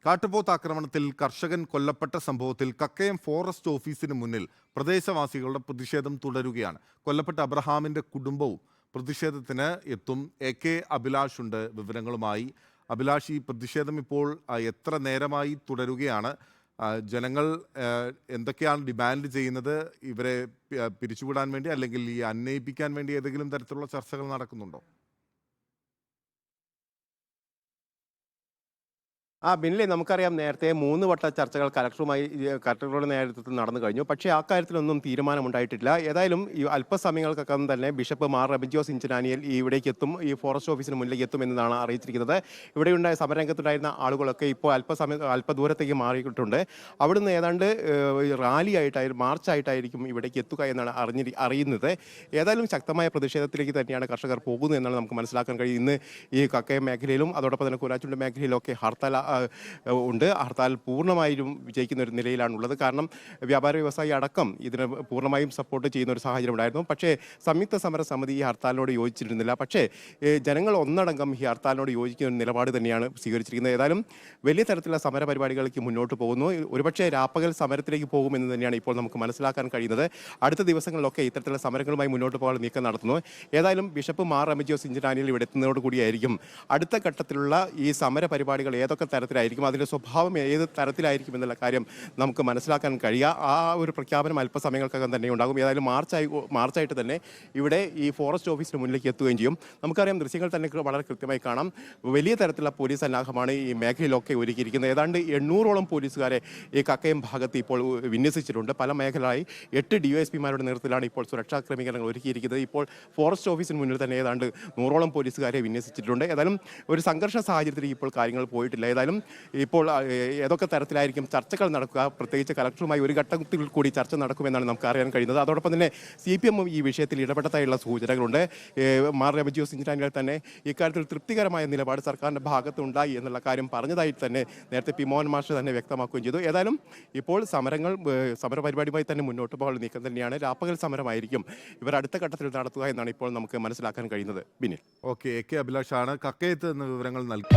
കാട്ടുപോത്ത് ആക്രമണത്തിൽ കർഷകൻ കൊല്ലപ്പെട്ട സംഭവത്തിൽ കക്കയം ഫോറസ്റ്റ് ഓഫീസിന് മുന്നിൽ പ്രദേശവാസികളുടെ പ്രതിഷേധം തുടരുകയാണ്. കൊല്ലപ്പെട്ട അബ്രഹാമിന്റെ കുടുംബവും പ്രതിഷേധത്തിന് എത്തും. AK അഭിലാഷ് ഉണ്ട് വിവരങ്ങളുമായി. അഭിലാഷ്, ഈ പ്രതിഷേധം ഇപ്പോൾ എത്ര നേരമായി തുടരുകയാണ്? ജനങ്ങൾ എന്തൊക്കെയാണ് ഡിമാൻഡ് ചെയ്യുന്നത്? ഇവരെ പിരിച്ചുവിടാൻ വേണ്ടി, അല്ലെങ്കിൽ ഈ അന്വയിപ്പിക്കാൻ വേണ്ടി ഏതെങ്കിലും തരത്തിലുള്ള ചർച്ചകൾ നടക്കുന്നുണ്ടോ? ബിന്നിലെ നമുക്കറിയാം, നേരത്തെ 3 വട്ട ചർച്ചകൾ കലക്ടറുടെ നേതൃത്വത്തിൽ നടന്നു കഴിഞ്ഞു. പക്ഷേ അക്കാര്യത്തിലൊന്നും തീരുമാനമുണ്ടായിട്ടില്ല. ഏതായാലും ഈ അല്പസമയങ്ങൾക്കകം തന്നെ ബിഷപ്പ് മാർ റെമിജിയോസ് ഇഞ്ചനാനിയൽ ഇവിടേക്ക് എത്തും, ഈ ഫോറസ്റ്റ് ഓഫീസിന് മുന്നിലേക്ക് എത്തും എന്നതാണ് അറിയിച്ചിരിക്കുന്നത്. ഇവിടെയുണ്ടായ സമരരംഗത്തുണ്ടായിരുന്ന ആളുകളൊക്കെ ഇപ്പോൾ അല്പദൂരത്തേക്ക് മാറിയിട്ടുണ്ട്. അവിടുന്ന് ഏതാണ്ട് മാർച്ചായിട്ടായിരിക്കും ഇവിടേക്ക് എത്തുക എന്നാണ് അറിയുന്നത്. ഏതായാലും ശക്തമായ പ്രതിഷേധത്തിലേക്ക് തന്നെയാണ് കർഷകർ പോകുന്നത് എന്നാണ് നമുക്ക് മനസ്സിലാക്കാൻ കഴിയും. ഇന്ന് ഈ കക്കയം മേഖലയിലും അതോടൊപ്പം തന്നെ കുരാച്ചുണ്ട് മേഖലയിലൊക്കെ ഹർത്താൽ ഉണ്ട്. ഹർത്താൽ പൂർണ്ണമായും വിജയിക്കുന്ന ഒരു നിലയിലാണുള്ളത്. കാരണം വ്യാപാര വ്യവസായി അടക്കം ഇതിന് പൂർണ്ണമായും സപ്പോർട്ട് ചെയ്യുന്ന ഒരു സാഹചര്യം ഉണ്ടായിരുന്നു. പക്ഷേ സംയുക്ത സമര സമിതി ഈ ഹർത്താലിനോട് യോജിച്ചിരുന്നില്ല. പക്ഷേ ജനങ്ങൾ ഒന്നടങ്കം ഈ ഹർത്താലിനോട് യോജിക്കുന്ന ഒരു നിലപാട് തന്നെയാണ് സ്വീകരിച്ചിരിക്കുന്നത്. ഏതായാലും വലിയ തരത്തിലുള്ള സമര പരിപാടികളിലേക്ക് മുന്നോട്ട് പോകുന്നു. ഒരുപക്ഷെ രാപ്പകൽ സമരത്തിലേക്ക് പോകുമെന്ന് തന്നെയാണ് ഇപ്പോൾ നമുക്ക് മനസ്സിലാക്കാൻ കഴിയുന്നത്. അടുത്ത ദിവസങ്ങളിലൊക്കെ ഇത്തരത്തിലുള്ള സമരങ്ങളുമായി മുന്നോട്ട് പോകാൻ നീക്കം നടത്തുന്നു. ഏതായാലും ബിഷപ്പ് മാർ റെമിജിയോസ് ഇഞ്ചനാനിയൽ ഇവിടെ എത്തുന്നതോട് കൂടിയായിരിക്കും അടുത്ത ഘട്ടത്തിലുള്ള ഈ സമര പരിപാടികൾ ഏതൊക്കെ തരത്തിലായിരിക്കും, അതിൻ്റെ സ്വഭാവം ഏത് തരത്തിലായിരിക്കും എന്നുള്ള കാര്യം നമുക്ക് മനസ്സിലാക്കാൻ കഴിയുക. ആ ഒരു പ്രഖ്യാപനം അല്പസമയങ്ങൾക്കകം തന്നെ ഉണ്ടാകും. ഏതായാലും മാർച്ചായിട്ട് തന്നെ ഇവിടെ ഈ ഫോറസ്റ്റ് ഓഫീസിന് മുന്നിലേക്ക് എത്തുകയും ചെയ്യും. നമുക്കറിയാം, ദൃശ്യങ്ങൾ തന്നെ വളരെ കൃത്യമായി കാണാം. വലിയ തരത്തിലുള്ള പോലീസ് സന്നാഹമാണ് ഈ മേഖലയിലൊക്കെ ഒരുക്കിയിരിക്കുന്നത്. ഏതാണ്ട് 800ഓളം പോലീസുകാരെ ഈ കക്കയം ഭാഗത്ത് ഇപ്പോൾ വിന്യസിച്ചിട്ടുണ്ട്. പല മേഖലയായി 8 DYSPമാരുടെ നേതൃത്വത്തിലാണ് ഇപ്പോൾ സുരക്ഷാ ക്രമീകരണങ്ങൾ ഒരുക്കിയിരിക്കുന്നത്. ഇപ്പോൾ ഫോറസ്റ്റ് ഓഫീസിന് മുന്നിൽ തന്നെ ഏതാണ്ട് 100ഓളം പോലീസുകാരെ വിന്യസിച്ചിട്ടുണ്ട്. ഏതായാലും ഒരു സംഘർഷ സാഹചര്യത്തിലേക്ക് ഇപ്പോൾ കാര്യങ്ങൾ പോയിട്ടില്ല. ഏതായാലും ഇപ്പോൾ ഏതൊക്കെ തരത്തിലായിരിക്കും ചർച്ചകൾ നടക്കുക, പ്രത്യേകിച്ച് കലക്ടറുമായി ഒരു ഘട്ടത്തിൽ കൂടി ചർച്ച നടക്കുമെന്നാണ് നമുക്ക് അറിയാൻ കഴിയുന്നത്. അതോടൊപ്പം തന്നെ CPM ഈ വിഷയത്തിൽ ഇടപെട്ടതായുള്ള സൂചനകളുണ്ട്. മാർ റെമിജിയോസ് ഇഞ്ചനാനിയൽ തന്നെ ഇക്കാര്യത്തിൽ തൃപ്തികരമായ നിലപാട് സർക്കാരിൻ്റെ ഭാഗത്തുണ്ടായി എന്നുള്ള കാര്യം പറഞ്ഞതായി തന്നെ നേരത്തെ പി മോഹൻ മാസ്റ്റർ തന്നെ വ്യക്തമാക്കുകയും ചെയ്തു. ഏതായാലും ഇപ്പോൾ സമരപരിപാടിയുമായി തന്നെ മുന്നോട്ട് പോകാനുള്ള നീക്കം തന്നെയാണ്. രാപ്പകൽ സമരമായിരിക്കും ഇവർ അടുത്ത ഘട്ടത്തിൽ നടത്തുക എന്നാണ് ഇപ്പോൾ നമുക്ക് മനസ്സിലാക്കാൻ കഴിയുന്നത്. ബിനിൽ. AK അഭിലാഷാണ് കക്കയത്ത് നിന്ന് വിവരങ്ങൾ നൽകി.